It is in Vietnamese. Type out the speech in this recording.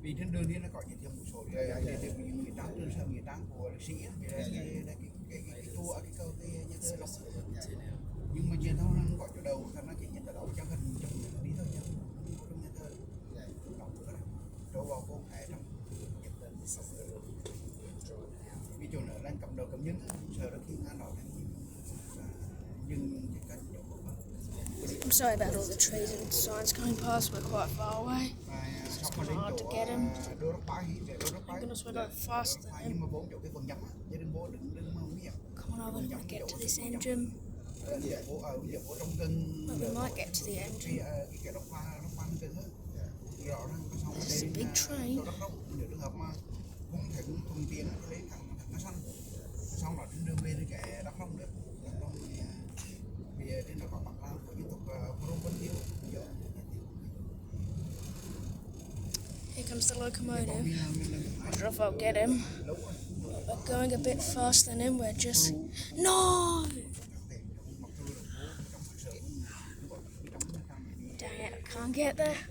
vì trên đường đi nó có giới thiệu một số để người trắng trên sân người trắng của liệt sĩ cái tour cái câu cái nhà thơ lộc nhưng mà truyền thông nó gọi chỗ đầu thành nó chỉ nhận là đọc cho hình trong đi thôi chứ trong nhà thơ đọc nữa chỗ vào vô hải trong vì chỗ nữa đang cầm đầu cầm nhấn sợ đó khi ngã đỏ nhưng cái cách chỗ của mình. I'm sorry about all the trees and signs coming past. We're quite far away. It's kind of hard to get him. Thank goodness we're not faster than him. Come on over and get to this engine. But we might get to the engine. This is a big train. Here comes the locomotive. I wonder if I'll get him. We're going a bit faster than him. We're just... No! Dang it, I can't get there.